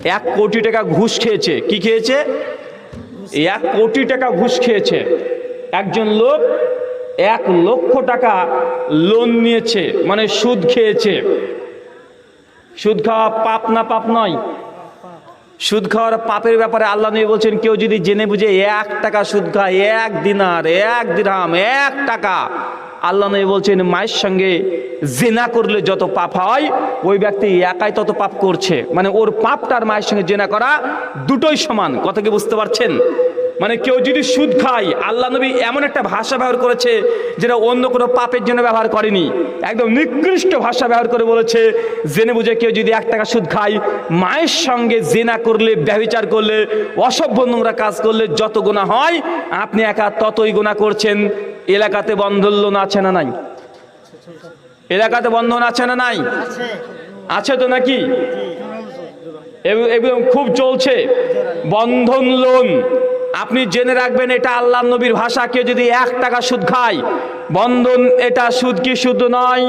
1 কোটি টাকা ঘুষ খেয়েছে। কি খেয়েছে? 1 কোটি টাকা ঘুষ খেয়েছে। একজন লোক 1 লক্ষ টাকা লোন নিয়েছে, মানে সুদ খেয়েছে। সুদ খাওয়া পাপ না পাপ নয়? সুদ খাওয়ার পাপের ব্যাপারে আল্লাহ নবী বলছেন, কেউ যদি জেনে বুঝে 1 টাকা সুদ খায়, 1 দিনার, 1 দিরহাম, 1 টাকা, আল্লাহ নবী বলছেন মায়ের সঙ্গে জেনা করলে যত পাপ হয়, ওই ব্যক্তি একাই তত পাপ করছে। মানে ওর পাপটার মায়ের সঙ্গে জেনা করা দুটোই সমান। কথা কি বুঝতে পারছেন? মানে কেউ যদি সুদ খায়, আল্লাহ নবী এমন একটা ভাষা ব্যবহার করেছে যেটা অন্য কোনো পাপের জন্য ব্যবহার করেনি। একদম নিকৃষ্ট ভাষা ব্যবহার করে বলেছে, জেনে বুঝে কেউ যদি 1 টাকা সুদ খায়, মায়ের সঙ্গে জেনা করলে, ব্যভিচার করলে, অসভ্য নোংরা কাজ করলে যত গুনাহ হয়, আপনি একা ততই গুনাহ করছেন। এলাকাতে বন্ধন লোন আছে না নাই? এলাকাতে বন্ধন আছে না নাই? আছে তো নাকি? এগুলো খুব চলছে বন্ধন লোন। আপনি জেনে রাখবেন, এটা আল্লাহ নবীর ভাষা। কেউ যদি 1 টাকা সুদ খায়, বন্ধন এটা সুদ কি সুদ নয়?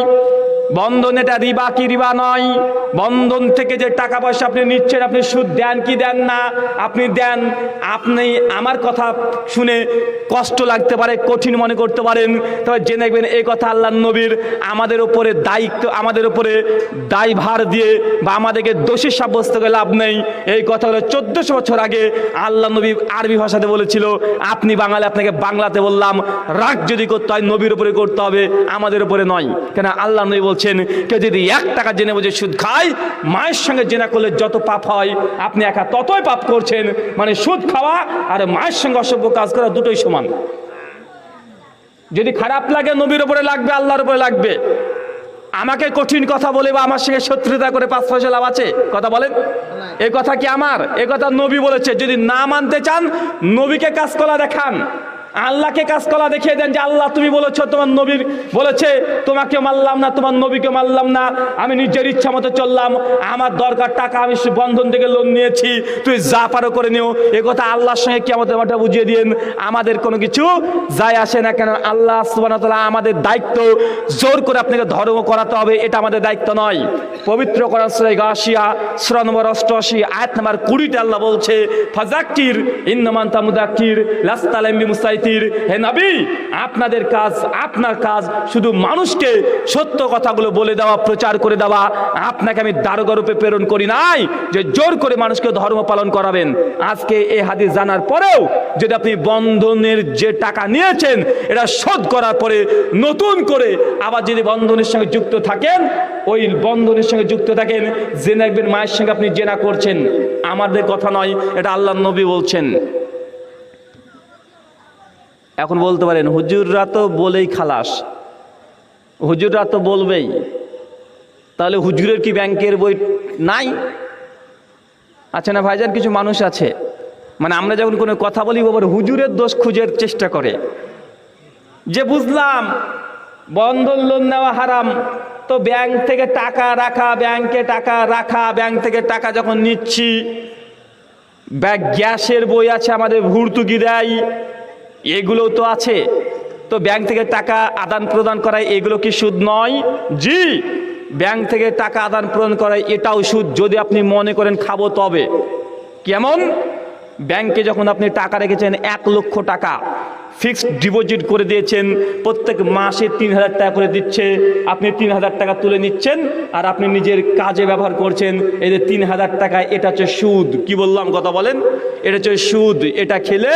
বন্ধন এটা রিবা কি রিবা নয়? বন্ধন থেকে যে টাকা পয়সা আপনি নিচ্ছেন, আপনি সুদ দেন কি দেন না? আপনি দেন। আপনি আমার কথা শুনে কষ্ট লাগতে পারে, কঠিন মনে করতে পারেন, তবে জেনে রাখবেন এই কথা আল্লাহ নবীর আমাদের উপরে দায়িত্ব, আমাদের উপরে দায়ভার দিয়ে বা আমাদেরকে দোষী সাব্যস্ত করে লাভ নেই। এই কথা হলো 1400 বছর আগে আল্লাহ নবী আরবি ভাষাতে বলেছিল। আপনি বাঙালি, আপনাকে বাংলাতে বললাম। রাগ যদি করতে হয় নবীর উপরে করতে হবে, আমাদের উপরে নয়। কেন আল্লাহ নবী বলছেন, কেউ যদি 1 টাকা জেনে বুঝে সুদ খায়, মায়ের সঙ্গে জেনা করলে যত পাপ হয়, আপনি একা ততই পাপ করছেন। মানে সুদ খাওয়া আর মায়ের সঙ্গে অসভ্য কাজ করা দুটোই সমান। যদি খারাপ লাগে নবীর উপরে লাগবে, আল্লাহর উপরে লাগবে। আমাকে কঠিন কথা বলে বা আমার সঙ্গে শত্রুতা করে 5 পয়সা লাভ আছে? কথা বলেন। এই কথা কি আমার? এই কথা নবী বলেছে। যদি না মানতে চান, নবীকে কাজ করা দেখান, আল্লাহকে কাজ করা দেখিয়ে দেন যে আল্লাহ তুমি বলেছো, তোমার নবীর বলেছে, তোমাকে মানলাম না, তোমার নবীকে মানলাম না, আমি নিজের ইচ্ছা মতো চললাম, আমার দরকার টাকা, আমি বন্ধন থেকে লোন নিয়েছি, তুই যা পারো করে নিও। এ কথা আল্লাহর সঙ্গে কিয়ামতের মাঠে বুঝিয়ে দিন। আমাদের কোনো কিছু যায় আসে না। কেন আল্লাহ সুবহানাহু ওয়া তাআলা আমাদের দায়িত্ব জোর করে আপনাকে ধর্ম করাতে হবে, এটা আমাদের দায়িত্ব নয়। পবিত্র কোরআন সূরা গাশিয়া সূরা নম্বর 88 আয়াত নম্বর 20 আল্লাহ বলছে, ফাযাক্কির ইন্নামা আনতা মুযাক্কির লাস্তা আলাইহিম বিমুসাইতির। হে নবী, আপনাদের কাজ, আপনার কাজ শুধু মানুষকে সত্য কথাগুলো বলে দেওয়া, প্রচার করে দেওয়া। আপনাকে আমি দারোগা রূপে প্রেরণ করি নাই যে জোর করে মানুষকে ধর্ম পালন করাবেন। আজকে এই হাদিস জানার পরেও যদি আপনি বন্ধনের যে টাকা নিয়েছেন, এটা শোধ করার পরে নতুন করে আবার যদি বন্ধনের সঙ্গে যুক্ত থাকেন, ওই বন্ধনের সঙ্গে যুক্ত থাকেন, জেনে রাখবেন মায়ের সঙ্গে আপনি জেনা করছেন। আমাদের কথা নয়, এটা আল্লাহর নবী বলছেন। এখন বলতে পারেন, হুজুররা তো বলেই খালাস, হুজুররা তো বলবেই, তাহলে হুজুরের কি ব্যাংকের বই নাই? আছে না ভাইজান? কিছু মানুষ আছে, মানে আমরা যখন কোনো কথা বলি, বাবার হুজুরের দোষ খুঁজে চেষ্টা করে, যে বুঝলাম বন্ধন লোন নেওয়া হারাম, তো ব্যাংক থেকে টাকা রাখা, ব্যাংকে টাকা রাখা, ব্যাংক থেকে টাকা যখন নিচ্ছি, গ্যাসের বই আছে, আমাদের ভর্তুকি দেয়, এগুলো তো আছে। তো ব্যাংক থেকে টাকা আদান প্রদান করায় এগুলো কি সুদ নয়? জি, ব্যাংক থেকে টাকা আদান প্রদান করায় এটাও সুদ, যদি আপনি মনে করেন খাবো তবে। কেমন? ব্যাংকে যখন আপনি টাকা রেখেছেন 1 লক্ষ টাকা, ফিক্সড ডিপোজিট করে দিয়েছেন, প্রত্যেক মাসে 3000 টাকা করে দিচ্ছে, আপনি 3000 টাকা তুলে নিচ্ছেন আর আপনি নিজের কাজে ব্যবহার করছেন। এই যে 3000 টাকা, এটা হচ্ছে সুদ। কি বললাম? কথা বলেন। এটা হচ্ছে সুদ। এটা খেলে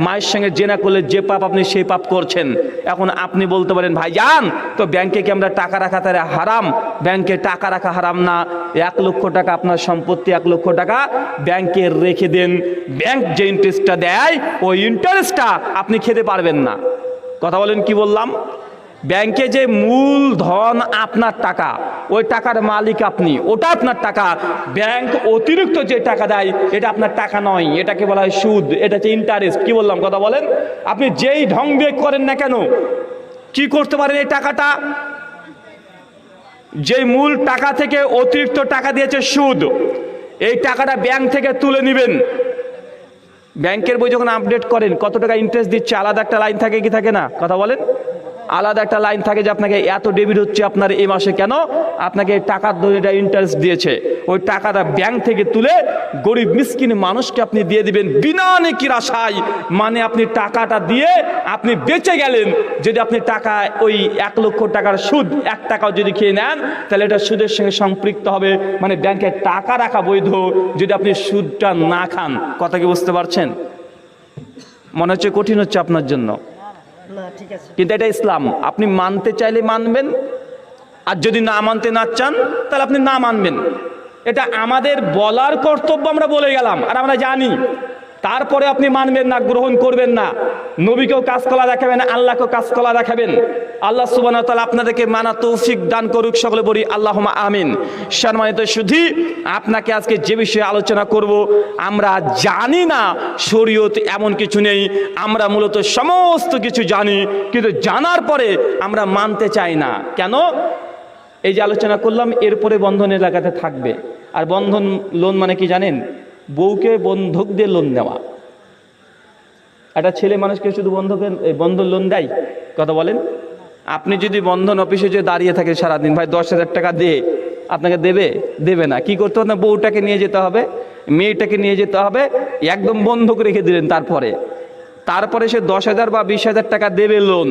মায়ের সঙ্গে জেনা করলে যে পাপ, আপনি সেই পাপ করছেন। এখন আপনি বলতে পারেন, ভাইজান তো ব্যাংকে কি আমরা টাকা রাখা তাহলে হারাম? ব্যাংকে টাকা রাখা হারাম না। 1 লক্ষ টাকা আপনার সম্পত্তি, 1 লক্ষ টাকা ব্যাংকে রেখে দেন। ব্যাংক যে ইন্টারেস্টটা দেয়, ওই ইন্টারেস্টটা আপনি খেতে পারবেন না। কথা বলেন। কি বললাম? ব্যাংকে যে মূল ধন আপনার টাকা, ওই টাকার মালিক আপনি, ওটা আপনার টাকা। ব্যাংক অতিরিক্ত যে টাকা দেয়, এটা আপনার টাকা নয়, এটাকে বলা হয় সুদ, এটা হচ্ছে ইন্টারেস্ট। কি বললাম? কথা বলেন। আপনি যেই ঢং দিয়ে করেন না কেন, কি করতে পারেন এই টাকাটা? যে মূল টাকা থেকে অতিরিক্ত টাকা দিয়েছে সুদ, এই টাকাটা ব্যাংক থেকে তুলে নেবেন। ব্যাংকের বই যখন আপডেট করেন, কত টাকা ইন্টারেস্ট দিচ্ছে, আলাদা একটা লাইন থাকে কি থাকে না? কথা বলেন। আলাদা একটা লাইন থাকে যে আপনাকে এত ডেবিট হচ্ছে আপনার এই মাসে, কেন আপনাকে টাকার দরে ইন্টারেস্ট দিয়েছে, ওই টাকাটা ব্যাংক থেকে তুলে গরিব মিসকিন মানুষকে আপনি দিয়ে দিবেন বিনা নেকির আশায়। মানে আপনি টাকাটা দিয়ে আপনি বেঁচে গেলেন। যদি আপনি টাকা ওই 1 লক্ষ টাকার সুদ 1 টাকাও যদি খেয়ে নেন, তাহলে এটা সুদের সঙ্গে সম্পৃক্ত হবে। মানে ব্যাংকে টাকা রাখা বৈধ যদি আপনি সুদটা না খান। কথা কি বুঝতে পারছেন? মনে হচ্ছে কঠিন হচ্ছে আপনার জন্য, কিন্তু এটা ইসলাম। আপনি মানতে চাইলে মানবেন, আর যদি না মানতে না চান তাহলে আপনি না মানবেন। এটা আমাদের বলার কর্তব্য, আমরা বলে গেলাম আর আমরা জানি। তারপরে আপনি মানবেন না, গ্রহণ করবেন না, নবীকেও কাজ কলা দেখাবেন, আল্লাহকেও কাজ কলা দেখাবেন। আল্লাহ সুবহানাহু ওয়া তাআলা আপনাদেরকে মানা তৌফিক দান করুক, সকলে বলি আল্লাহুম্মা আমিন। সম্মানিত সুধী, আপনাকে আজকে যে বিষয়ে আলোচনা করব, আমরা জানি না শরীয়ত এমন কিছু নেই, আমরা মূলত সমস্ত কিছু জানি, কিন্তু জানার পরে আমরা মানতে চাই না। কেন? এই যে আলোচনা করলাম, এরপরে বন্ধন এলাকাতে থাকবে। আর বন্ধন লোন মানে কি জানেন? বউকে বন্ধক দিয়ে লোন দেওয়া। একটা ছেলে মানুষকে শুধু বন্ধন লোন দেয়? কথা বলেন। আপনি যদি বন্ধন অফিসে যে দাঁড়িয়ে থাকে সারাদিন, ভাই 10,000 টাকা দিয়ে, আপনাকে দেবে না। কি করতে হবে? বউটাকে নিয়ে যেতে হবে, মেয়েটাকে নিয়ে যেতে হবে, একদম বন্ধক রেখে দিলেন। তারপরে সে 10,000 বা 20,000 টাকা দেবে লোন।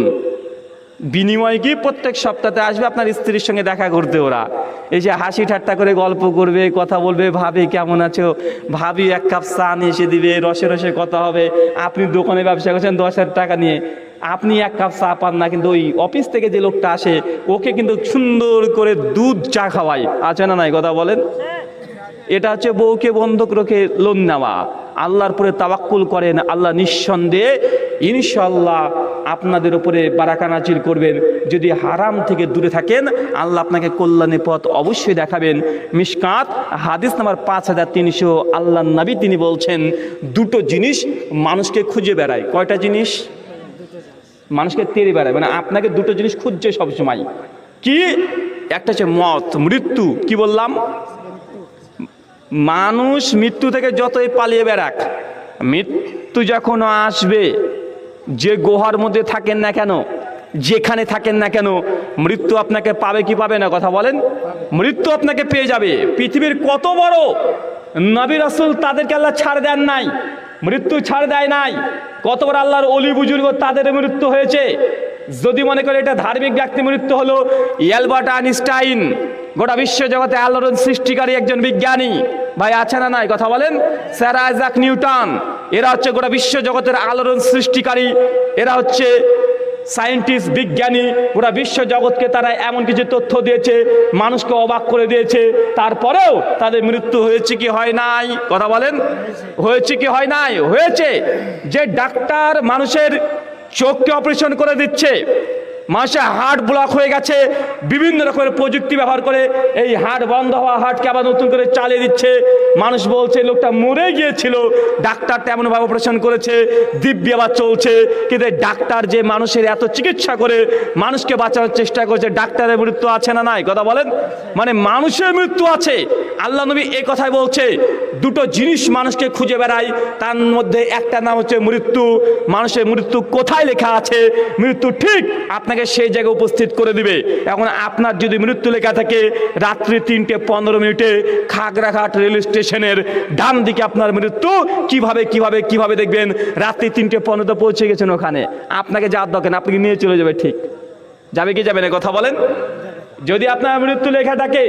বিনিময় কি? প্রত্যেক সপ্তাহে আসবে আপনার স্ত্রীর সঙ্গে দেখা করতে। ওরা এসে হাসি ঠাট্টা করে গল্প করবে, কথা বলবে, ভাবি কেমন আছো, ভাবি 1 কাপ চা নিয়ে এসে দিবে, রসে রসে কথা হবে। আপনি দোকানে ব্যবসা করছেন 10,000 টাকা নিয়ে, আপনি 1 কাপ চা পান না, কিন্তু ওই অফিস থেকে যে লোকটা আসে ওকে কিন্তু সুন্দর করে দুধ চা খাওয়ায়। আছে না নাই? কথা বলেন। এটা হচ্ছে বউকে বন্ধক রেখে লোন নেওয়া। আল্লাহর উপরে তাওয়াক্কুল করেন, আল্লাহ নিঃসন্দেহে ইনশাআল্লাহ আপনাদের উপরে বারাকা নাজিল করবেন। যদি হারাম থেকে দূরে থাকেন, আল্লাহ আপনাকে কল্যাণের পথ অবশ্যই দেখাবেন। মিশকাত হাদিস নাম্বার 5300, আল্লাহ নবী তিনি বলছেন, 2টো জিনিস মানুষকে খুঁজে বেড়ায়। কয়টা জিনিস? মানুষকে তেড়ে বেড়ায়, মানে আপনাকে 2টো জিনিস খুঁজছে সবসময়। কি? একটা হচ্ছে মত, মৃত্যু। কি বললাম? মানুষ মৃত্যু থেকে যতই পালিয়ে বেড়াক, মৃত্যু যখন আসবে, যে গুহার মধ্যে থাকেন না কেন, যেখানে থাকেন না কেন, মৃত্যু আপনাকে পাবে কি পাবে না? কথা বলেন। মৃত্যু আপনাকে পেয়ে যাবে। পৃথিবীর কত বড় নবী রাসূল, তাদেরকে আল্লাহ ছাড় দেন নাই, মৃত্যু ছাড় দেয় নাই। কত বড় আল্লাহর অলি বুজুর্গ, তাদের মৃত্যু হয়েছে। যদি মনে করে এটা ধার্মিক ব্যক্তি মৃত্যু হলো, অ্যালবার্ট আইনস্টাইন গোটা বিশ্ব জগতে আলোড়ন সৃষ্টিকারী একজন বিজ্ঞানী, ভাই আছে না নাই? কথা বলেন। স্যার আইজাক নিউটন, এরা হচ্ছে গোটা বিশ্ব জগতের আলোড়ন সৃষ্টিকারী। এরা হচ্ছে সায়েন্টিস্ট, বিজ্ঞানী। গোটা বিশ্ব জগৎকে তারা এমন কিছু তথ্য দিয়েছে, মানুষকে অবাক করে দিয়েছে। তারপরেও তাদের মৃত্যু হয়েছে কি হয় নাই? কথা বলেন। হয়েছে কি হয় নাই? হয়েছে। যে ডাক্তার মানুষের চোখকে অপারেশন করে দিচ্ছে, মানুষের হার্ট ব্লক হয়ে গেছে, বিভিন্ন রকমের প্রযুক্তি ব্যবহার করে এই হার্ট বন্ধ হওয়া হার্টকে আবার নতুন করে চালিয়ে দিচ্ছে। মানুষ বলছে লোকটা মরে গিয়েছিল, ডাক্তারটা এমনভাবে অপারেশন করেছে, দিব্যি আবার চলছে। কিন্তু ডাক্তার যে মানুষের এত চিকিৎসা করে মানুষকে বাঁচানোর চেষ্টা করছে, ডাক্তারের মৃত্যু আছে না নাই? কথা বলেন। মানে মানুষের মৃত্যু আছে। আল্লাহ নবী এই কথাই বলছে, 2টো জিনিস মানুষকে খুঁজে বেড়ায়, তার মধ্যে একটা নাম হচ্ছে মৃত্যু। মানুষের মৃত্যু কোথায় লেখা আছে? মৃত্যু ঠিক আপনাকে সেই জায়গায় উপস্থিত করে দিবে। এখন আপনার যদি মৃত্যু লেখা থাকে রাত্রি 3:15 খাগড়াঘাট রেল স্টেশনের ডান দিকে আপনার মৃত্যু, কিভাবে দেখবেন? রাত্রি 3:15 পৌঁছে গেছেন ওখানে, আপনাকে যাওয়ার দরকার, আপনাকে নিয়ে চলে যাবে। ঠিক যাবে কি যাবে না? কথা বলেন। যদি আপনার মৃত্যু লেখা থাকে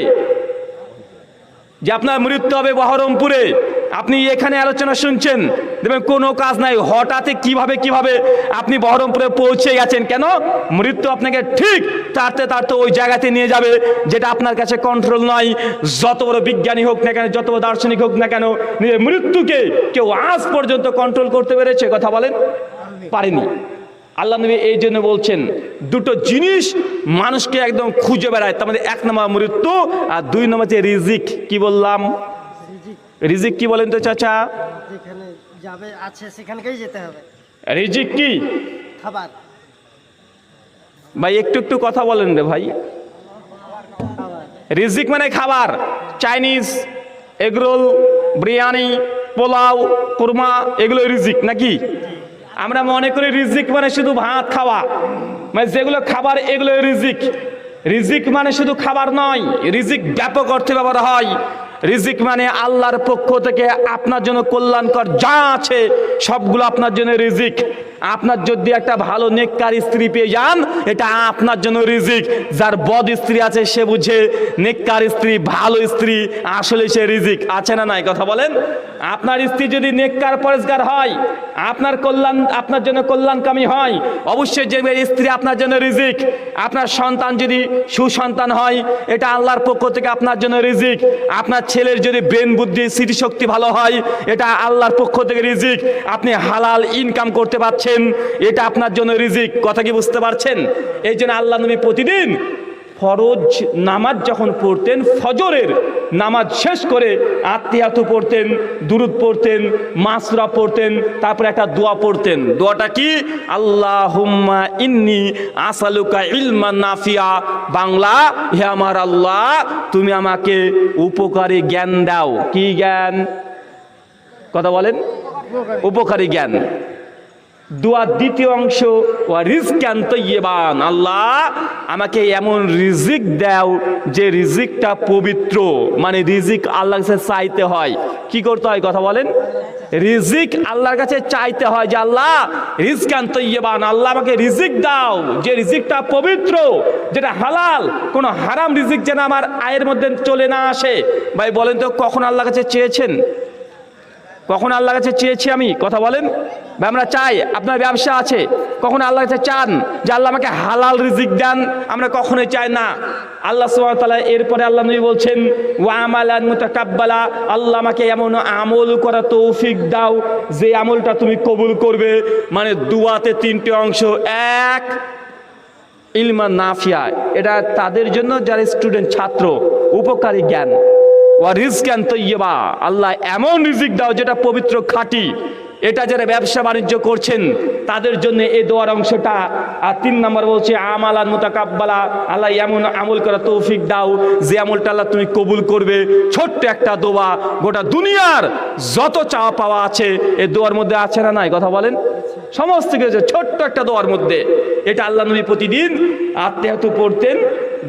যে আপনার মৃত্যু হবে বহরমপুরে, আপনি এখানে আলোচনা শুনছেন, দেখবেন কোনো কাজ নাই, হঠাৎ কিভাবে আপনি বহরমপুরে পৌঁছে গেছেন। কেন? মৃত্যু আপনাকে ঠিক তাড়তে ওই জায়গাতে নিয়ে যাবে, যেটা আপনার কাছে কন্ট্রোল নয়। যত বড় বিজ্ঞানী হোক না কেন, যত বড় দার্শনিক হোক না কেন, নিজের মৃত্যুকে কেউ আজ পর্যন্ত কন্ট্রোল করতে পেরেছে? কথা বলেন, পারেনি। আল্লাহ নবী এই জন্য বলছেন, 2টো জিনিস মানুষকে একদম খুঁজে বেড়ায়। তার মধ্যে 1 নম্বর মৃত্যু, আর 2 নম্বর হচ্ছে রিজিক। কি বললাম? রিজিক কি বলেন তো চাচা? যেখানে যাবে আছে সেখানেই যেতে হবে। রিজিক কি? খাবার। ভাই একটু কথা বলেন রে ভাই। রিজিক মানে খাবার। চাইনিজ, এগরোল, বিরিয়ানি, পোলাও, কুরমা, এগুলো রিজিক নাকি? আমরা মনে করি রিজিক মানে শুধু ভাত খাওয়া, মানে যেগুলো খাবার এগুলো রিজিক। রিজিক মানে শুধু খাবার নয়, রিজিক ব্যাপক অর্থে ব্যবহার হয়। রিজিক মানে আল্লাহর পক্ষ থেকে আপনার জন্য কল্যাণকর যা আছে সবগুলো আপনার জন্য রিজিক। আপনার যদি একটা ভালো নেককার স্ত্রী পেয়ে যান, এটা আপনার জন্য রিজিক। যার বদ স্ত্রী আছে সে বুঝে নেককার স্ত্রী, ভালো স্ত্রী আসলে সে রিজিক। আছে না নাই কথা বলেন? আপনার স্ত্রী যদি নেককার পরেজগার হয়, আপনার কল্যাণ, আপনার জন্য কল্যাণকামী হয়, অবশ্যই যে স্ত্রী আপনার জন্য রিজিক। আপনার সন্তান যদি সুসন্তান হয়, এটা আল্লাহর পক্ষ থেকে আপনার জন্য রিজিক। আপনার ছেলের যদি ব্রেন বুদ্ধি স্মৃতিশক্তি ভালো হয়, এটা আল্লাহর পক্ষ থেকে রিজিক। আপনি হালাল ইনকাম করতে পারছেন, এটা আপনার জন্য রিজিক। কথা কি বুঝতে পারছেন? এই জন্য আল্লাহ নবী প্রতিদিন ফরজ নামাজ যখন পড়তেন, ফজরের নামাজ শেষ করে আত্মিয়াতু পড়তেন, দুরুদ পড়তেন, মাসরা পড়তেন, তারপরে একটা দোয়া পড়তেন। দোয়াটা কি? আল্লাহুম্মা ইন্নি আসালুকা ইলমান নাফিয়া। বাংলা, হে আমার আল্লাহ, তুমি আমাকে উপকারী জ্ঞান দাও। কি জ্ঞান? কথা বলেন। উপকারী জ্ঞান। দোয়ার দ্বিতীয় অংশ, ওয়া রিজকান তাইয়্যিবান। আল্লাহ আমাকে এমন রিজিক দাও যে রিজিকটা পবিত্র। মানে রিজিক আল্লাহর কাছে চাইতে হয়। কি করতে হয়? কথা বলেন। রিজিক আল্লাহর কাছে চাইতে হয় যে আল্লাহ রিজকান তাইয়্যিবান, আল্লাহ আমাকে রিজিক দাও যে রিজিকটা পবিত্র, যেটা হালাল, কোনো হারাম রিজিক যেন আমার আয়ের মধ্যে চলে না আসে। ভাই বলেন তো, কখন আল্লাহর কাছে চেয়েছেন? কখন আল্লাহর কাছে চেয়েছি আমি? কথা বলেন। আমরা চাই, আপনার ব্যবসা আছে, কখন আল্লাহর কাছে চান যে আল্লাহ আমাকে হালাল রিজিক দেন? আমরা কখনোই চাই না। আল্লাহ সুবহানাহু ওয়া তাআলা এরপরে আল্লাহ নবী বলছেন, ওয়া আমালান মুতাকাব্বালা, আল্লাহ আমাকে এমন আমল করা তৌফিক দাও যে আমলটা তুমি কবুল করবে। মানে দুয়াতে তিনটে অংশ। এক, ইলমান নাফিয়া, এটা তাদের জন্য যারা স্টুডেন্ট, ছাত্র, উপকারী জ্ঞান। ওয়া রিজকান তাইয়্যিবা, আল্লাহ এমন রিজিক দাও যেটা পবিত্র, খাঁটি। এটা যারা ব্যবসা বাণিজ্য করছেন তাদের জন্য এই দোয়ার অংশটা। আর 3 নম্বর বলছে আমালান মুতাকাব্বালা, আল্লাহ এমন আমল করা তৌফিক দাও যে আমলটা আল্লাহ তুমি কবুল করবে। ছোট্ট একটা দোয়া, গোটা দুনিয়ার যত চাওয়া পাওয়া আছে এই দোয়ার মধ্যে আছে না নাই? কথা বলেন। সমস্ত কিছু ছোট্ট একটা দোয়ার মধ্যে। এটা আল্লাহ নবী প্রতিদিন আত্মিয়াতু পড়তেন,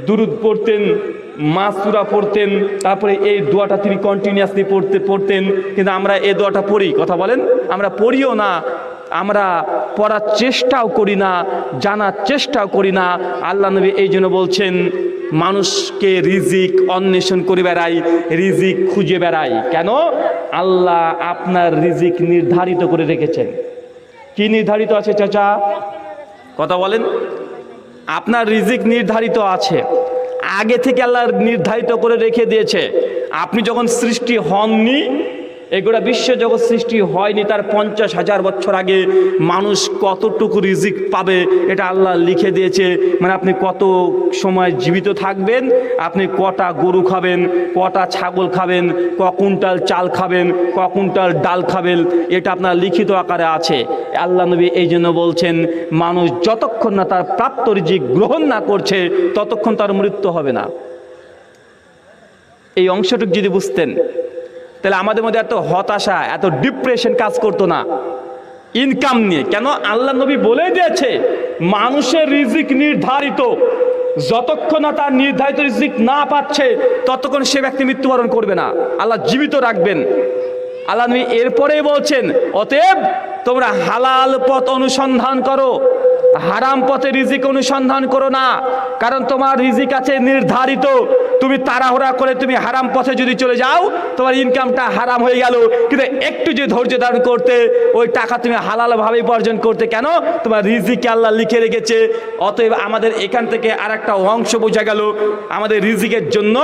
দুরুদ পড়তেন, মাসুরা পড়তেন, তারপরে এই দোয়াটা তিনি কন্টিনিউয়াসলি পড়তেন। কিন্তু আমরা এই দোয়াটা পড়ি? কথা বলেন। আমরা পড়িও না, আমরা পড়ার চেষ্টাও করি না, জানার চেষ্টাও করি না। আল্লাহ নবী এই জন্য বলছেন, মানুষকে রিজিক অন্বেষণ করে বেড়াই, রিজিক খুঁজে বেড়াই। কেন? আল্লাহ আপনার রিজিক নির্ধারিত করে রেখেছেন। কি নির্ধারিত আছে চাচা? কথা বলেন। আপনার রিজিক নির্ধারিত আছে, আগে থেকে আল্লাহ নির্ধারিত করে রেখে দিয়েছে। আপনি যখন সৃষ্টি হননি, এগুলো বিশ্বজগৎ সৃষ্টি হয়নি, তার 50,000 বছর আগে মানুষ কতটুকু রিজিক পাবে এটা আল্লাহ লিখে দিয়েছে। মানে আপনি কত সময় জীবিত থাকবেন, আপনি কটা গরু খাবেন, কটা ছাগল খাবেন, ক কুইন্টাল চাল খাবেন, ক কুইন্টাল ডাল খাবেন, এটা আপনার লিখিত আকারে আছে। আল্লাহ নবী এই জন্য বলছেন, মানুষ যতক্ষণ না তার প্রাপ্ত রিজিক গ্রহণ না করছে ততক্ষণ তার মৃত্যু হবে না। এই অংশটুকু যদি বুঝতেন তাহলে আমাদের মধ্যে এত হতাশা, এত ডিপ্রেশন কাজ করতো না ইনকাম নিয়ে। কেন? আল্লাহ নবী বলে দিয়েছে মানুষের রিজিক নির্ধারিত, যতক্ষণ না তার নির্ধারিত রিজিক না পাচ্ছে ততক্ষণ সে ব্যক্তি মৃত্যুবরণ করবে না, আল্লাহ জীবিত রাখবেন। আল্লাহ নবী এরপরেই বলছেন, অতএব তোমরা হালাল পথ অনুসন্ধান করো, হারাম পথে রিজিক অনুসন্ধান করো না। কারণ তোমার রিজিক আছে নির্ধারিত। তুমি তাড়াহুড়া করে তুমি হারাম পথে যদি চলে যাও, তোমার ইনকামটা হারাম হয়ে গেল। কিন্তু একটু যে ধৈর্য ধারণ করতে, ওই টাকা তুমি হালালভাবে উপার্জন করতে, কেন? তোমার রিজিকে আল্লাহ লিখে রেখেছে। অতএব আমাদের এখান থেকে আর একটা অংশ বোঝা গেল, আমাদের রিজিকের জন্য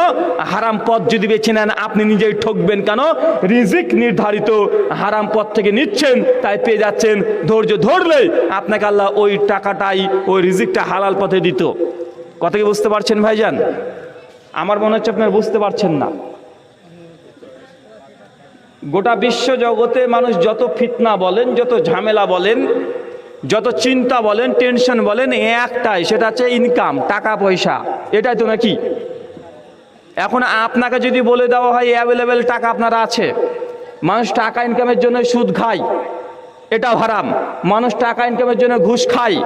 হারাম পথ যদি বেছে নেন আপনি নিজেই ঠকবেন। কেন? রিজিক নির্ধারিত, হারাম পথ থেকে নিচ্ছেন তাই পেয়ে যাচ্ছেন। ধৈর্য ধরলে আপনাকে আল্লাহ ওই টাকাটাই, ওই রিজিকটা হালাল পথে দিত। কথা কি বুঝতে পারছেন ভাইজান? আমার মনে হচ্ছে আপনারা বুঝতে পারছেন না। গোটা বিশ্ব জগতে মানুষ যত ফিতনা বলেন, যত ঝামেলা বলেন, যত চিন্তা বলেন, টেনশন বলেন, একটাই, সেটা হচ্ছে ইনকাম, টাকা পয়সা। এটাই তো নাকি? এখন আপনাকে যদি বলে দেওয়া হয় অ্যাভেলেবেল টাকা আপনার আছে, মানুষ টাকা ইনকামের জন্য সুদ খায়, এটাও হারাম। মানুষ টাকা ইনকামের জন্য ঘুষ খায়,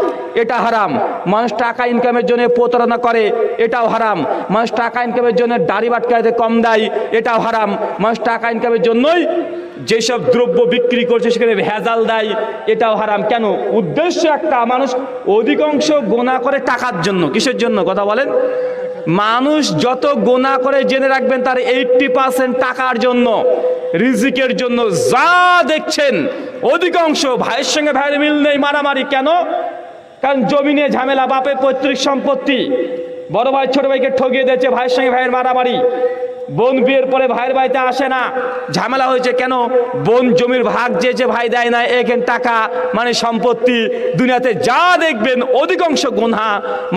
এটা হারাম। মানুষ টাকা ইনকামের জন্য প্রতারণা করে, এটাও হারাম। মানুষ টাকা ইনকামের জন্য দাড়ি বাটকাইতে কম দেয়, এটাও হারাম। মানুষ টাকা ইনকামের জন্যই যেসব দ্রব্য বিক্রি করছে সেখানে ভেজাল দেয়, এটাও হারাম। কেন? উদ্দেশ্য একটা, মানুষ অধিকাংশ গোনা করে টাকার জন্য। কিসের জন্য কথা বলেন? মানুষ যত গোনা করে জেনে রাখবেন তার 80% টাকার জন্য, রিজিকের জন্য। যা দেখছেন অধিকাংশ ভাইয়ের সঙ্গে ভাইয়ের মিল নেই, মারামারি। কেন? কারণ জমি নিয়ে ঝামেলা, বাপের পৈতৃক সম্পত্তি, বড় ভাই ছোট ভাইকে ঠকিয়ে দিয়েছে, ভাইয়ের সঙ্গে ভাইয়ের মারামারি। বোন বিয়ের পরে ভাইয়ের বাড়িতে আসে না, ঝামেলা হয়েছে। কেন? বোন জমির ভাগ চেয়েছে, ভাই দেয় না, এখানে টাকা মানে সম্পত্তি। দুনিয়াতে যা দেখবেন অধিকাংশ গুনাহ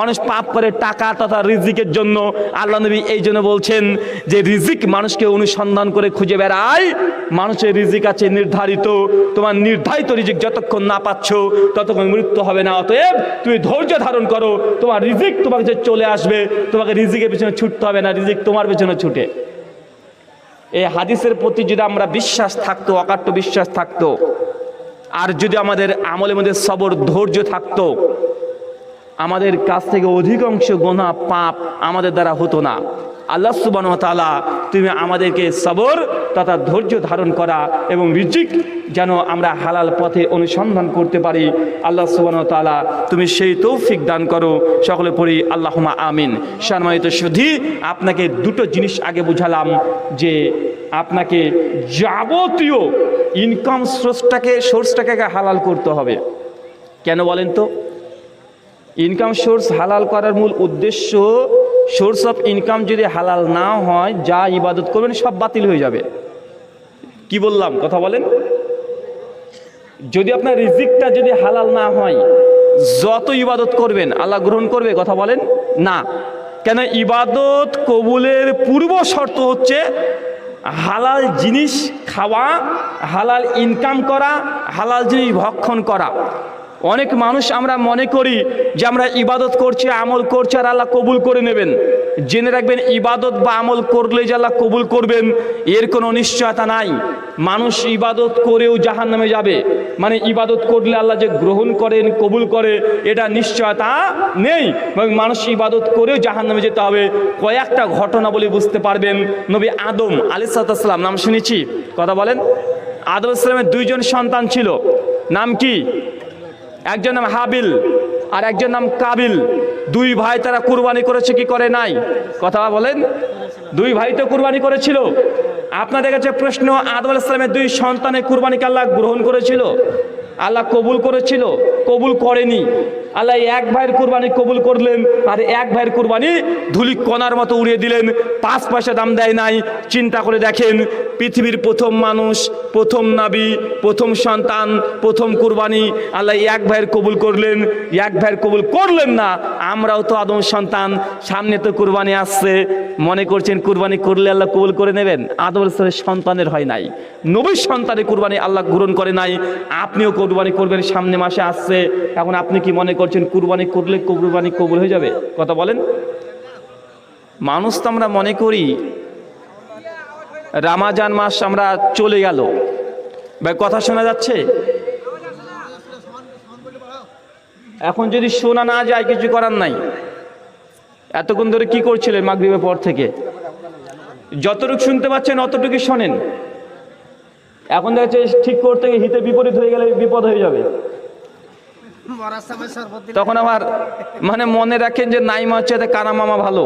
মানুষ পাপ করে টাকা তথা রিজিকের জন্য। আল্লাহ নবী এই জন্য বলছেন যে রিজিক মানুষকে অনুসন্ধান করে খুঁজে বেড়ায়। মানুষের রিজিক আছে নির্ধারিত, তোমার নির্ধারিত রিজিক যতক্ষণ না পাচ্ছ ততক্ষণ মৃত্যু হবে না। অতএব তুমি ধৈর্য ধারণ করো, তোমার রিজিক তোমার কাছে চলে আসবে। তোমাকে রিজিকের পিছনে ছুটতে হবে না, রিজিক তোমার পিছনে ছুটে। এই হাদিসের প্রতি যদি আমরা বিশ্বাস থাকতো, অকাট্য বিশ্বাস থাকতো, আর যদি আমাদের আমলের মধ্যে সবর ধৈর্য থাকতো, আমাদের কাছ থেকে অধিকাংশ গুনাহ পাপ আমাদের দ্বারা হতো না। আল্লাহ সুবহানাহু ওয়া তাআলা তুমি আমাদেরকে সবর তথা ধৈর্য ধারণ করা এবং রিজিক যেন আমরা হালাল পথে অনুসন্ধান করতে পারি, আল্লাহ সুবহানাহু ওয়া তাআলা তুমি সেই তৌফিক দান করো। সকলে পড়ি আল্লাহুম্মা আমিন। সম্মানিত সুধী, আপনাকে দুটো জিনিস আগে বুঝালাম যে আপনাকে যাবতীয় ইনকাম সোর্সটাকে হালাল করতে হবে। কেন বলেন তো? ইনকাম সোর্স হালাল করার মূল উদ্দেশ্য, সোর্স অফ ইনকাম যদি হালাল না হয়, যা ইবাদত করবেন সব বাতিল হয়ে যাবে। কি বললাম কথা বলেন? যদি আপনার রিজিকটা যদি হালাল না হয়, যত ইবাদত করবেন আল্লাহ গ্রহণ করবে কথা বলেন না। কেন? ইবাদত কবুলের পূর্ব শর্ত হচ্ছে হালাল জিনিস খাওয়া, হালাল ইনকাম করা, হালাল জিনিস ভক্ষণ করা। অনেক মানুষ আমরা মনে করি যে আমরা ইবাদত করছি, আমল করছি আর আল্লাহ কবুল করে নেবেন। জেনে রাখবেন ইবাদত বা আমল করলে যে আল্লাহ কবুল করবেন এর কোনো নিশ্চয়তা নাই। মানুষ ইবাদত করেও জাহান্নামে যাবে, মানে ইবাদত করলে আল্লাহ যে গ্রহণ করেন কবুল করে এটা নিশ্চয়তা নেই। এবং মানুষ ইবাদত করেও জাহান্নামে যেতে হবে। কয়েকটা ঘটনা বলে বুঝতে পারবেন। নবী আদম আলাইহিস সালাম নাম শুনেছি কথা বলেন? আদম আলাইহিস সালামের দুইজন সন্তান ছিল। নাম কি? একজন নাম হাবিল আর একজন নাম কাবিল। দুই ভাই তারা কুরবানি করেছে কি করে নাই কথা বলেন? দুই ভাই তো কুরবানি করেছিল। আপনাদের কাছে প্রশ্ন, আদম আলাইহিস সালামের দুই সন্তানের কুরবানিকে আল্লাহ গ্রহণ করেছিল? আল্লাহ কবুল করেছিল? কবুল করেনি। আল্লাহ এক ভাইয়ের কুরবানি কবুল করলেন আর এক ভাইয়ের কুরবানি ধুলি কণার মতো উড়িয়ে দিলেন, 5 পয়সা দাম দেয় নাই। চিন্তা করে দেখেন, পৃথিবীর প্রথম মানুষ, প্রথম নবী, প্রথম সন্তান, প্রথম কুরবানি আল্লাহ এক ভাইয়ের কবুল করলেন, এক ভাইয়ের কবুল করলেন না। আমরাও তো আদম সন্তান, সামনে তো কুরবানি আসছে, মনে করছেন কুরবানি করলে আল্লাহ কবুল করে নেবেন? আদম আলাইহিস সন্তানের হয় নাই, নবীর সন্তানের কুরবানি আল্লাহ গ্রহণ করে নাই। আপনিও কুরবানি করবেন, সামনে মাসে আসছে। এখন আপনি কি মনে করছেন কুরবানি করলে কুরবানি কবুল হয়ে যাবে কথা বলেন? মানুষ তো আমরা মনে করি রমজান মাস আমরা চলে গেল, ভাই কথা শোনা যাচ্ছে? এখন যদি শোনা না যায় কিছু করার নাই। এতক্ষণ ধরে কি করছিলেন মাগরিবের পর থেকে? যতটুকু শুনতে পাচ্ছেন অতটুকু শোনেন। এখন দেখা যাচ্ছে ঠিক করতে গিয়ে হিতে বিপরীত হয়ে গেলে বিপদ হয়ে যাবে। তখন আবার মানে মনে রাখেন যে নাইমা হচ্ছে কানা মামা ভালো,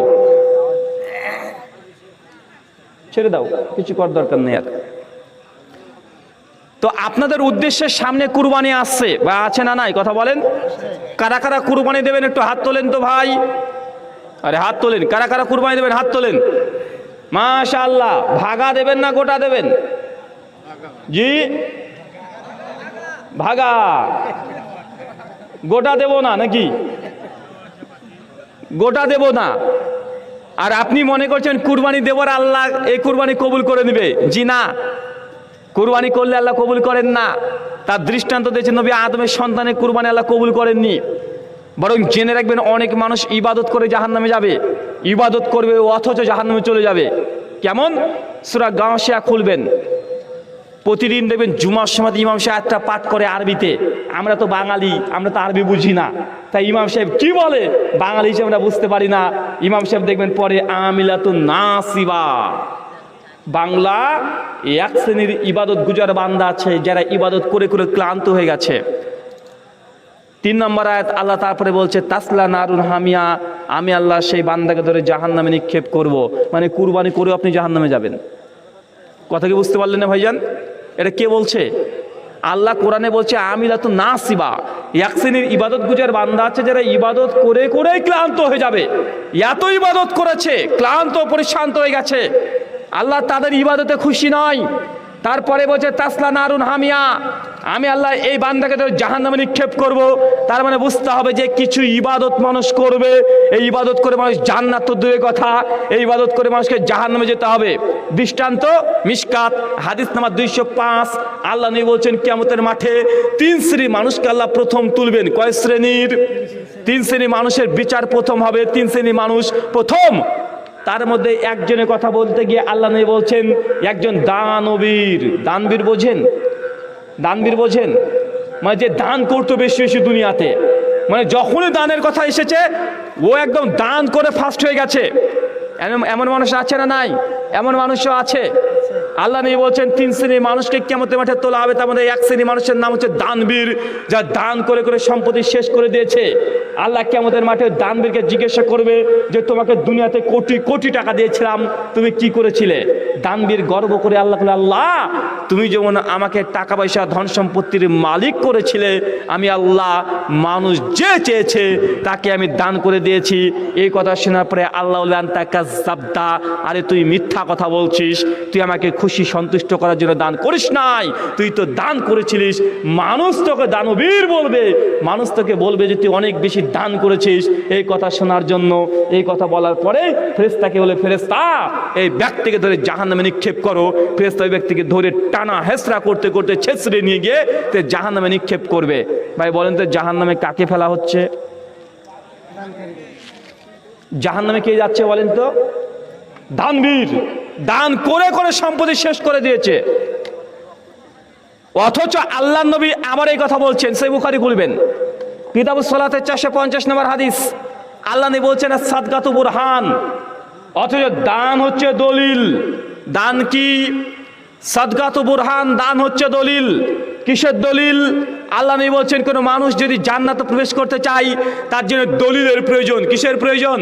ছেড়ে দাও, কিছু করার দরকার নেই আর। তো আপনাদের উদ্দেশ্যের সামনে কুরবানি আসছে বা আছে না নাই কথা বলেন? কারা কারা কুরবানি দেবেন একটু হাত তোলেন তো ভাই। আরে হাত তোলেন, কারা কারা কুরবানি দেবেন হাত তোলেন। মাশাআল্লাহ। ভাগা দেবেন না গোটা দেবেন? জি ভাগা, গোটা দেব না নাকি? গোটা দেব না। আর আপনি মনে করছেন কুরবানি দেবার আল্লাহ এই কুরবানি কবুল করে নেবে? জি না, কুরবানি করলে আল্লাহ কবুল করেন না। তার দৃষ্টান্ত দিয়েছেন নবী আদমের সন্তানের কুরবানি আল্লাহ কবুল করেননি। বরং জেনে রাখবেন অনেক মানুষ ইবাদত করে জাহান্নামে যাবে, ইবাদত করবে অথচ জাহান্নামে চলে যাবে। কেমন? সূরা গাশিয়া খুলবেন, প্রতিদিন দেখবেন জুমার সময় ইমাম সাহেব একটা পাঠ করে আরবিতে। আমরা তো বাঙালি, আমরা তো আরবি বুঝি না, তাই ইমাম সাহেব কি বলে বাঙালি হিসেবে আমরা বুঝতে পারি না। ইমাম সাহেব দেখবেন পরে আমিলাতুন নাসিবা, বাংলা এক শ্রেণীর ইবাদত গুজার বান্দা আছে যারা ইবাদত করে করে ক্লান্ত হয়ে গেছে। 3 নম্বর আয়াত আল্লাহ তারপরে বলছে তাসলা নারুন হামিয়া, আমি আল্লাহ সেই বান্দাকে ধরে জাহান্নামে নিক্ষেপ করব। মানে কুরবানি করেও আপনি জাহান্নামে যাবেন। কথা কি বুঝতে পারলেন না ভাইজান? এটা কে বলছে? আল্লাহ কোরআনে বলছে আমিলাতুন নাসিবা, এক শ্রেণীর ইবাদত গুজার বান্দা আছে যারা ইবাদত করে করেই ক্লান্ত হয়ে যাবে। এত ইবাদত করেছে, ক্লান্ত পরিশ্রান্ত হয়ে গেছে, আল্লাহ তাদের ইবাদতে খুশি নয়। তারপরে বলছে তাসলা নারুন হামিয়া, আমি আল্লাহ এই বান্দাকে তো জাহান্নামে নিক্ষেপ করব। তার মানে বুঝতে হবে যে কিছু ইবাদত মানুষ করবে, এই ইবাদত করে মানুষ জান্নাত তো দূরের কথা, এই ইবাদত করে মানুষকে জাহান্নামে যেতে হবে। দৃষ্টান্ত মিশকাত হাদিস নাম্বার 205, আল্লাহ নবী বলছেন কিয়ামতের মাঠে 3 শ্রেণীর মানুষকে আল্লাহ প্রথম তুলবেন। কয় শ্রেণীর? 3 শ্রেণীর মানুষের বিচার প্রথম হবে। 3 শ্রেণীর মানুষ প্রথম, তার মধ্যে একজনের কথা বলতে গিয়ে আল্লাহ নবী বলছেন একজন দানবীর। দানবীর বোঝেন? দানবীর বোঝেন? মানে যে দান করতো বেশি বেশি দুনিয়াতে, মানে যখনই দানের কথা এসেছে ও একদম দান করে ফার্স্ট হয়ে গেছে। এমন মানুষ আছে না নাই? এমন মানুষও আছে। আল্লাহ নবী বলছেন 3 শ্রেণীর মানুষকে কিয়ামতের মাঠে তোলা হবে। তার মধ্যে 1 শ্রেণীর মানুষের নাম হচ্ছে দানবীর, যা দান করে করে সম্পত্তি শেষ করে দিয়েছে। আল্লাহ কিয়ামতের মাঠে দানবীরকে জিজ্ঞাসা করবে যে তোমাকে দুনিয়াতে কোটি কোটি টাকা দিয়েছিলাম, তুমি কি করেছিলে? দানবীর গর্ব করে আল্লাহ বলে, আল্লাহ তুমি যেমন আমাকে টাকা পয়সা ধন সম্পত্তির মালিক করেছিলে, আমি আল্লাহ মানুষ যে চেয়েছে তাকে আমি দান করে দিয়েছি। এই কথা শোনার পরে আল্লাহ বললেন তাকা জাবদা, আরে তুই মিথ্যা কথা বলছিস, তুই আমাকে খুশি সন্তুষ্ট করার জন্য দান করিস নাই, তুই তো দান করেছিলিস। মানুষ তোকে দানবীর বলবে, মানুষ তোকে বলবে যে তুই অনেক বেশি দান করেছিস। এই কথা শোনার জন্য, এই কথা বলার পরে ফেরেশতাকে বলে, ফেরেশতা এই ব্যক্তিকে ধরে জাহান্নামে নিক্ষেপ করো। ফেরেশতা ওই ব্যক্তিকে ধরে টানা হেসরা করতে করতে ছেঁচড়ে নিয়ে গিয়ে তে জাহান্নামে নিক্ষেপ করবে। ভাই বলেন তো জাহান্নামে কাকে ফেলা হচ্ছে? জাহান্নামে কে যাচ্ছে বলেন তো? দানবীর। দান করে করে সম্পত্তি শেষ করে দিয়েছে। অথচ আল্লাহ নবী আবার এই কথা বলছেন, সহিহ বুখারী খুলবেন, কিতাবুস সালাতের 450 নম্বর হাদিস। আল্লাহ নবী বলছেন সাদকাতু বুরহান, অথচ দান হচ্ছে দলিল। দান কি? সাদকাতু বুরহান, দান হচ্ছে দলিল। কিসের দলিল? আল্লাহ নবী বলছেন কোন মানুষ যদি জান্নাতে প্রবেশ করতে চায় তার জন্য দলিলের প্রয়োজন। কিসের প্রয়োজন?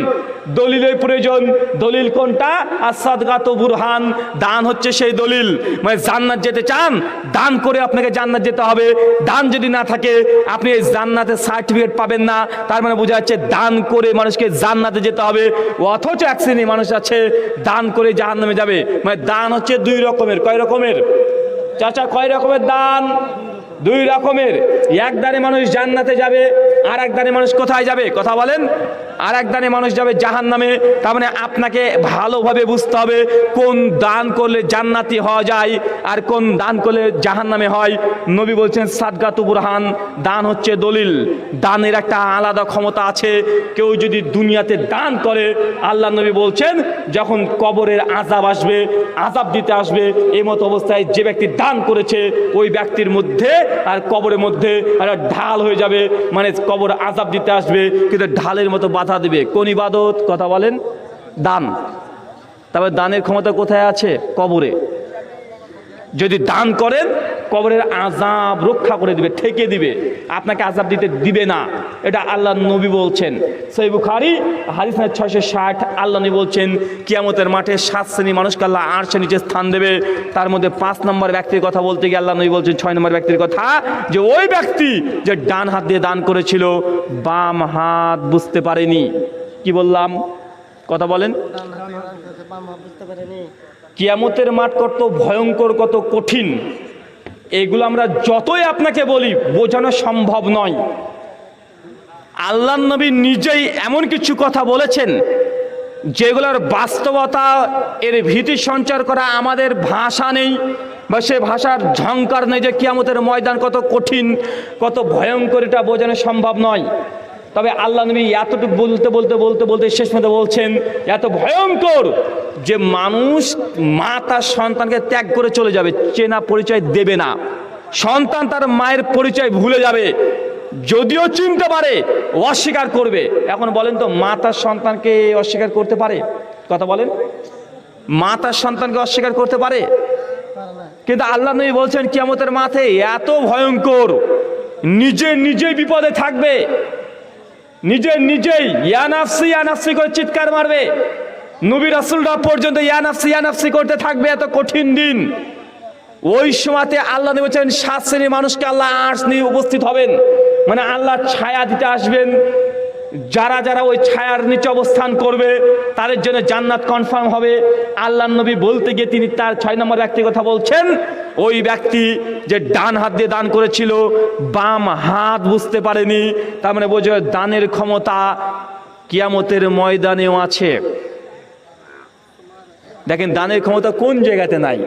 দলিলের প্রয়োজন। দলিল কোনটা? as-সাদকাতু বুরহান, দান হচ্ছে সেই দলিল। মানে জান্নাত যেতে চান, দান করে আপনাকে জান্নাত যেতে হবে। দান যদি না থাকে আপনি এই জান্নাতের সার্টিফিকেট পাবেন না। তার মানে বোঝা যাচ্ছে দান করে মানুষকে জান্নাতে যেতে হবে। অথচ এক শ্রেণীর মানুষ আছে দান করে জাহান্নামে যাবে। মানে দান হচ্ছে 2 রকমের। কয় রকমের চাচা? কয় রকমের দান? 2 রকমের। এক দানে মানুষ জান্নাতে যাবে, আর এক দানে মানুষ কোথায় যাবে? কথা বলেন। আর এক দানে মানুষ যাবে জাহান্নামে। তার মানে আপনাকে ভালোভাবে বুঝতে হবে কোন দান করলে জান্নাতি হওয়া যায় আর কোন দান করলে জাহান্নামে হয়। নবী বলছেন সাদকাতু বুরহান, দান হচ্ছে দলিল। দানের একটা আলাদা ক্ষমতা আছে। কেউ যদি দুনিয়াতে দান করে, আল্লাহ নবী বলছেন যখন কবরের আযাব আসবে, আযাব দিতে আসবে, এই মতো অবস্থায় যে ব্যক্তি দান করেছে ওই ব্যক্তির মধ্যে আর কবরের মধ্যে একটা ঢাল হয়ে যাবে। মানে কবর আযাব দিতে আসবে কিন্তু ঢালের মতো বাধা দিবে। কোন ইবাদত? কথা বলেন। দান। তবে দানের ক্ষমতা কোথায় আছে? কবরে। যদি দান করেন কবরের আযাব রক্ষা করে দিবে, ঠেকে দিবে, আপনাকে আযাব দিতে দিবে না। এটা আল্লাহ নবী বলছেন। সহিহ বুখারী হাদিস নম্বর 660, আল্লাহ নবী বলছেন কিয়ামতের মাঠে 7 শ্রেণীর মানুষকে আল্লাহ আরশের নিচে স্থান দেবে। তার মধ্যে 5 নম্বর ব্যক্তির কথা বলতে গিয়ে আল্লাহ নবী বলছেন 6 নম্বর ব্যক্তির কথা, যে ওই ব্যক্তি যে ডান হাত দিয়ে দান করেছিল, বাম হাত বুঝতে পারেনি। কি বললাম? কথা বলেন। বুঝতে পারেনি। কিয়ামতের মাঠ কত ভয়ঙ্কর, কত কঠিন, এগুলো আমরা যতই আপনাকে বলি বোঝানো সম্ভব নয়। আল্লাহর নবী নিজেই এমন কিছু কথা বলেছেন যেগুলোর বাস্তবতা, এর ভীতি সঞ্চার করা আমাদের ভাষা নেই বা সে ভাষার ঝংকার নেই যে কিয়ামতের ময়দান কত কঠিন, কত ভয়ঙ্কর, এটা বোঝানো সম্ভব নয়। তবে আল্লাহ নবী এতটুকু বলতে বলতে বলতে বলতে শেষ পর্যন্ত বলছেন এত ভয়ঙ্কর যে মানুষ মা তার সন্তানকে ত্যাগ করে চলে যাবে, চেনা পরিচয় দেবে না, সন্তান তার মায়ের পরিচয় ভুলে যাবে, যদিও চিনতে পারে অস্বীকার করবে। এখন বলেন তো মা তার সন্তানকে অস্বীকার করতে পারে? কথা বলেন, মা তার সন্তানকে অস্বীকার করতে পারে? পারে না। কিন্তু আল্লাহ নবী বলছেন কিয়ামতের মাঠে এত ভয়ঙ্কর, নিজে নিজেই বিপদে থাকবে, নিজেই ইয়া নাফসি করে চিৎকার মারবে, নবী রাসূলরা পর্যন্ত ইয়া নাফসি করতে থাকবে, এত কঠিন দিন। ওই সময়তে আল্লাহ নবী বলেছেন 7 শ্রেণীর মানুষকে আল্লাহ আরশ নিয়ে উপস্থিত হবেন, মানে আল্লাহ ছায়া দিতে আসবেন। যারা যারা ওই ছায়ার নিচে অবস্থান করবে তাদের জন্য জান্নাত কনফার্ম হবে। আল্লাহ নবী বলতে গিয়ে তিনি তার 6 নম্বর ব্যক্তির কথা বলছেন, ওই ব্যক্তি যে ডান হাত দিয়ে দান করেছিল, বাম হাত বুঝতে পারেনি, তার মানে বোঝো দানের ক্ষমতা কিয়ামতের ময়দানেও আছে। দেখেন দানের ক্ষমতা কোন জায়গাতে নাই।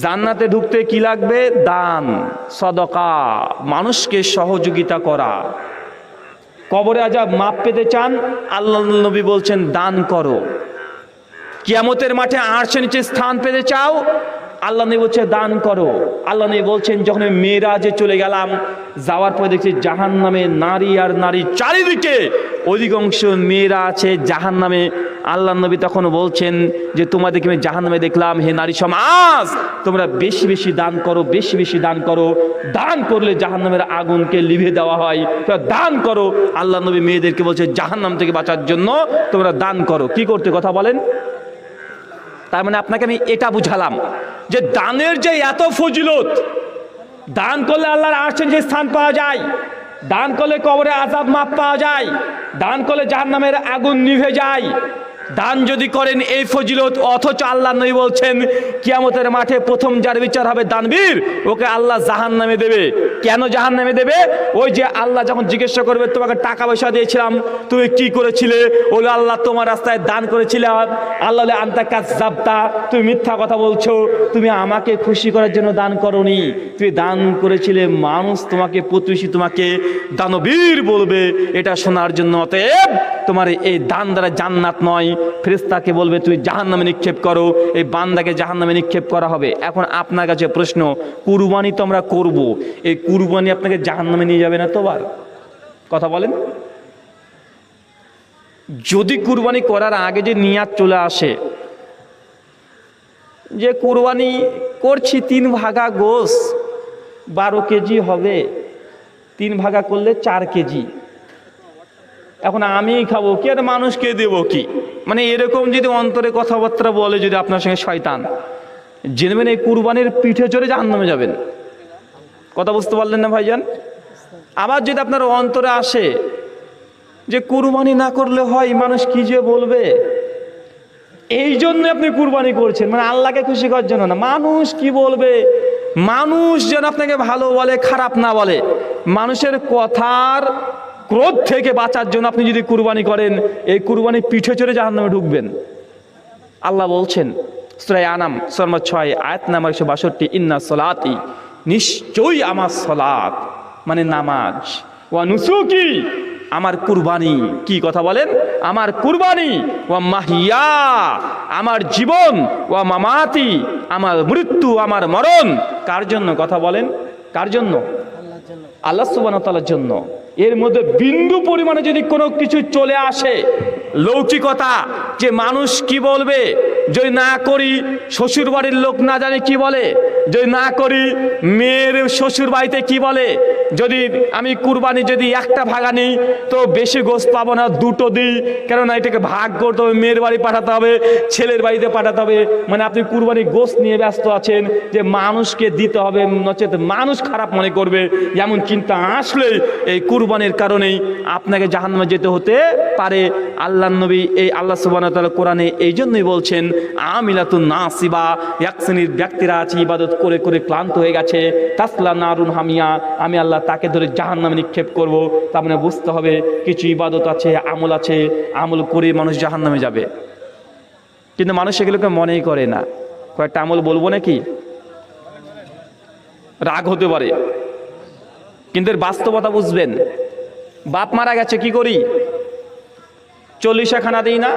জান্নাতে ঢুকতে কি লাগবে? দান, সদকা, মানুষকে সহযোগিতা করা। কবরে আযাব মাপ পেতে চান, আল্লাহ নবী বলছেন দান করো। কিয়ামতের মাঠে আরশের নিচে স্থান পেতে চাও, আল্লাহ নবী বলছে দান করো। আল্লাহ নবী বলছেন যখন আমি মেরাজে চলে গেলাম, যাওয়ার পরে দেখছি জাহান্নামে নারী আর নারী, চারিদিকে অধিকাংশ মেয়েরা আছে জাহান্নামে। আল্লাহ নবী তখন বলছেন যে তোমাদেরকে আমি জাহান্নামে দেখলাম, হে নারী সমাজ, তোমরা বেশি বেশি দান করো, বেশি বেশি দান করো। দান করলে জাহান্নামের আগুনকে লিভে দেওয়া হয়, তোমরা দান করো। আল্লাহ নবী মেয়েদেরকে বলছে জাহান্নাম থেকে বাঁচার জন্য তোমরা দান করো। কি করতে? কথা বলেন। তার মানে আপনাকে আমি এটা বুঝালাম যে দানের যে এত ফজিলত, দান করলে আল্লাহর আরশের যে স্থান পাওয়া যায়, দান করলে কবরে আযাব মাপ পাওয়া যায়, দান করলে জাহান্নামের আগুন নিভে যায়। দান যদি করেন এই ফজিলত, অথচ আল্লাহ নবী বলছেন কিয়ামতের মাঠে প্রথম যার বিচার হবে দানবীর, ওকে আল্লাহ জাহান্নামে দেবে। কেন জাহান্নামে দেবে? ওই যে আল্লাহ যখন জিজ্ঞাসা করবে তোমাকে টাকা পয়সা দিয়েছিলাম, তুমি কি করেছিলে? ওলে আল্লাহ তোমার রাস্তায় দান করেছিলে। আল্লাহ বলে আনতা কাযযাবতা, তুমি মিথ্যা কথা বলছো, তুমি আমাকে খুশি করার জন্য দান করনি, তুমি দান করেছিলে মানুষ তোমাকে, প্রতিবেশী তোমাকে দানবীর বলবে এটা শোনার জন্য। অতএব তোমার এই দান দ্বারা জান্নাত নয়, ফেরেশতাকে বলবে তুই জাহান্নামে নিক্ষেপ করো, এই বান্দাকে জাহান্নামে নিক্ষেপ করা হবে। এখন আপনার কাছে প্রশ্ন, কুরবানি তো আমরা করব, এই কুরবানি আপনাকে জাহান্নামে নিয়ে যাবে না তো? বার কথা বলেন। যদি কুরবানি করার আগে যে নিয়াত চলে আসে যে কুরবানি করছি 3 ভাগা গোশ 12 কেজি হবে, 3 ভাগা করলে 4 কেজি, এখন আমি খাবো কি আর মানুষকে দেবো কি? মানে এরকম যদি অন্তরে কথাবার্তা বলে যদি আপনার সঙ্গে শয়তান, জেনেবেন এই কুরবানির পিঠে চড়ে জাহান্নামে যাবেন। কথা বুঝতে পারলেন না ভাইজান? আবার যদি আপনার অন্তরে আসে যে কুরবানি না করলে হয়, মানুষ কি যে বলবে, এই জন্য আপনি কুরবানি করছেন, মানে আল্লাহকে খুশি করার জন্য না। মানুষ কি বলবে, মানুষ যেন আপনাকে ভালো বলে খারাপ না বলে, মানুষের কথার ক্রোধ থেকে বাঁচার জন্য আপনি যদি কুরবানি করেন, এই কুরবানি পিঠে চড়ে জাহান্নামে ঢুকবেন। আল্লাহ বলছেন সূরা আনাম সূরা 6 আয়াত নাম্বার 162, ইন্না সলাতি, নিশ্চয়ই আমার সলাত মানে নামাজ, ওয়া নুসুকি আমার কুরবানি, কি কথা বলেন, আমার কুরবানি, ওয়া মাহিয়া আমার জীবন, ওয়া মামাতি আমার মৃত্যু, আমার মরণ। কার জন্য? কথা বলেন, কার জন্য? আল্লাহর জন্য। আল্লাহ সুবহানাহু ওয়া তাআলার জন্য। এর মধ্যে বিন্দু পরিমাণে যদি কোনো কিছু চলে আসে, লৌকিকতা, যে মানুষ কি বলবে, যদি না করি শ্বশুর বাড়ির লোক না জানে কি বলে, যদি না করি মেয়ের শ্বশুর বাড়িতে কি বলে, যদি আমি কুরবানি যদি একটা ভাগা নিই তো বেশি গোশত পাবো না, 2টো দিই, কেননা এটাকে ভাগ করতে হবে, মেয়ের বাড়ি পাঠাতে হবে, ছেলের বাড়িতে পাঠাতে হবে। মানে আপনি কুরবানি গোশত নিয়ে ব্যস্ত আছেন যে মানুষকে দিতে হবে, নচেত মানুষ খারাপ মনে করবে। এমন চিন্তা আসলে এই কুরবানির কারণেই আপনাকে জাহান্নামে যেতে হতে পারে। আল্লাহর নবী এই আল্লাহ সুবহানাহু ওয়া তাআলা কোরআনে এই জন্যই বলছেন আমিলাতুন নাসিবা, এক শ্রেণীর ব্যক্তিরা আছে ইবাদত করে করে ক্লান্ত হয়ে গেছে, তাসলা নারুন হামিয়া, আমি আল্লাহ তাকে ধরে জাহান্নামে নিক্ষেপ করব। তার মানে বুঝতে হবে কিছু ইবাদত আছে, আমল আছে, আমল করে মানুষ জাহান্নামে যাবে, কিন্তু মানুষ এগুলোকে মনেই করে না। কয়েকটা আমল বলবো নাকি, রাগ হতে পারে, কিন্তু এর বাস্তবতা বুঝবেন। বাপ মারা গেছে কি করি? 40 খানা দিই না?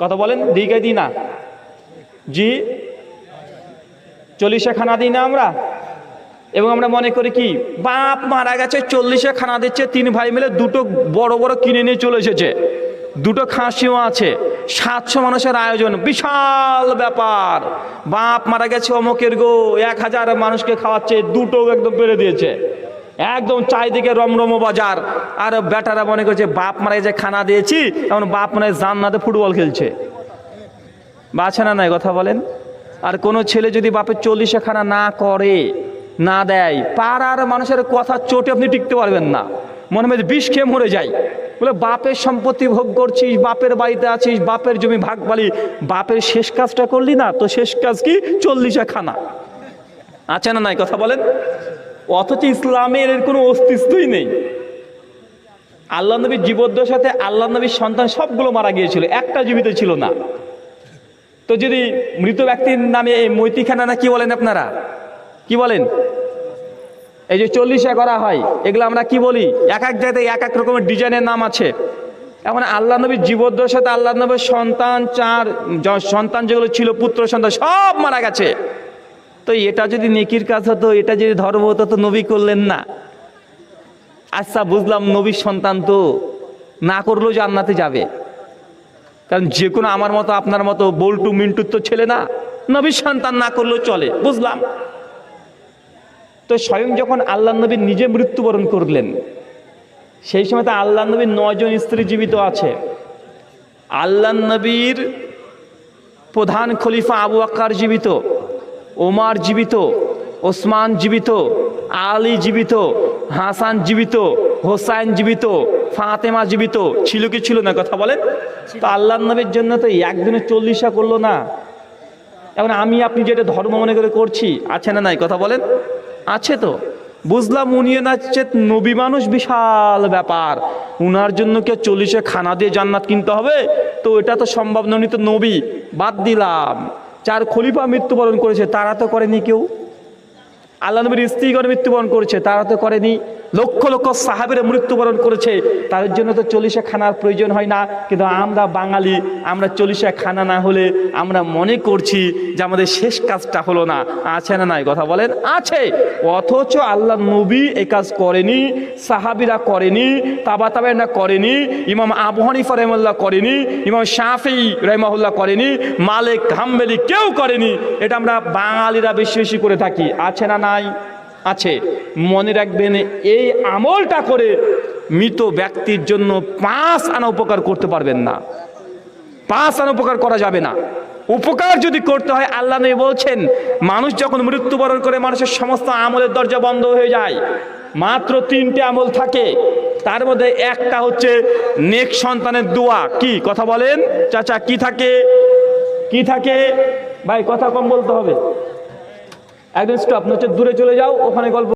কথা বলেন, দিই কে দিই না? জি, 40 খানা দিই না আমরা? এবং আমরা মনে করি কি, বাপ মারা গেছে 40 খানা দিচ্ছে, 3 ভাই মিলে দুটো বড় বড় কিনে নিয়ে চলে এসেছে, দুটো খাসিও আছে, 700 মানুষের আয়োজন, বিশাল ব্যাপার। বাপ মারা গেছে অমুকের গো, 1000 মানুষকে খাওয়াচ্ছে, দুটো একদম বেড়ে দিয়েছে, একদম চারিদিকে রমরম বাজার। আর বেটারা মনে করছে বাপ মারা গেছে খানা দিয়েছি, তখন বাপ মানে জান্নাতে ফুটবল খেলছে। বাছে না নাই? কথা বলেন। আর কোনো ছেলে যদি বাপের 40 খানা না করে, না দেয়, পাড়ার মানুষের কথা চোটে আপনি টিকতে পারবেন না, মনে মধ্যে বিষ খেয়ে মরে যায়। বলে বাপের সম্পত্তি ভোগ করছিস, বাপের বাড়িতে আছিস, বাপের জমি ভাগ পালি, বাপের শেষ কাজটা করলি না, তো শেষ কাজ কি? 40 খানা। আছে না নাই? কথা বলেন। অথচ ইসলামের এর কোনো অস্তিত্বই নেই। আল্লাহ নবীর জীবদ্দশাতে আল্লাহ নবীর সন্তান সবগুলো মারা গিয়েছিল, একটা জীবিত ছিল না। তো যদি মৃত ব্যক্তির নামে এই মৈতিখানা না কি বলেন আপনারা, কি বলেন? এই যে 40 করা হয়, এগুলো আমরা কি বলি? এক এক জায়গায় এক এক রকমের ডিজাইনের নাম আছে। এখন আল্লাহ নবীর জীবদ্দশাতে আল্লাহ নবীর সন্তান 4 সন্তান যেগুলো ছিল, পুত্র সন্তান সব মারা গেছে। তো এটা যদি নেকির কাজ হতো, এটা যদি ধর্ম হতো, তো নবী করলেন না। আচ্ছা বুঝলাম, নবীর সন্তান তো না করলেও জান্নাতে যাবে, কারণ যে কোনো আমার মতো আপনার মতো বল্টু মিন্টুর তো ছেলে না, নবীর সন্তান না করলেও চলে, বুঝলাম। তো স্বয়ং যখন আল্লাহ নবী নিজে মৃত্যুবরণ করলেন, সেই সময় তো আল্লাহ নবীর 9 জন স্ত্রী জীবিত আছে। আল্লাহ নবীর প্রধান খলিফা আবু বকর জীবিত, ওমর জীবিত, ওসমান জীবিত, আলী জীবিত, হাসান জীবিত, হোসাইন জীবিত, ফাতেমা জীবিত। ছিল কি ছিল না? কথা বলেন। তো আল্লাহ নবীর জন্য তো একদিনে 40 করলো না। এখন আমি আপনি যেটা ধর্ম মনে করে করছি, আছে না নাই? কথা বলেন। আছে তো, বুঝলাম। উনি নাচছে নবী মানুষ, বিশাল ব্যাপার, উনার জন্য কে 40 খানা দিয়ে জান্নাত কিনতে হবে? তো এটা তো সম্ভব নয়, উনি তো নবী। বাদ দিলাম, 4 খলিফা মৃত্যুবরণ করেছে, তারা তো করেনি কেউ। আল্লাহ নবীর স্ত্রীগণ মৃত্যুবরণ করেছে, তারা তো করেনি। লক্ষ লক্ষ সাহাবীরা মৃত্যুবরণ করেছে, তাদের জন্য তো 40 খানার প্রয়োজন হয় না। কিন্তু আমরা বাঙালি, আমরা 40 খানা না হলে আমরা মনে করছি যে আমাদের শেষ কাজটা হলো না। আছে না নাই? কথা বলেন। আছে। অথচ আল্লাহ নবী এই কাজ করেনি, সাহাবীরা করেনি, তাবা তাবেঈনরা করেনি, ইমাম আবু হানিফা রাহিমাহুল্লাহ করেনি, ইমাম শাফিঈ রাহিমাহুল্লাহ করেনি, মালিক হাম্বলি কেউ করেনি। এটা আমরা বাঙালিরা বেশি বেশি করে থাকি। আছে না নাই? আছে। মনে রাখবেন, এই আমলটা করে মৃত ব্যক্তির জন্য 5 আনা উপকার করতে পারবেন না। 5 আনা উপকার করা যাবে না। উপকার যদি করতে হয়, আল্লাহ নবী বলছেন, মানুষ যখন মৃত্যুবরণ করে মানুষের সমস্ত আমলের দরজা বন্ধ হয়ে যায়। মাত্র 3টে আমল থাকে, তার মধ্যে একটা হচ্ছে নেক সন্তানের দোয়া। কি? কথা বলেন চাচা, কি থাকে? কি থাকে ভাই? কথা কম বলতে হবে। একদম স্টপ, নচেত দূরে চলে যাও, ওখানে গল্প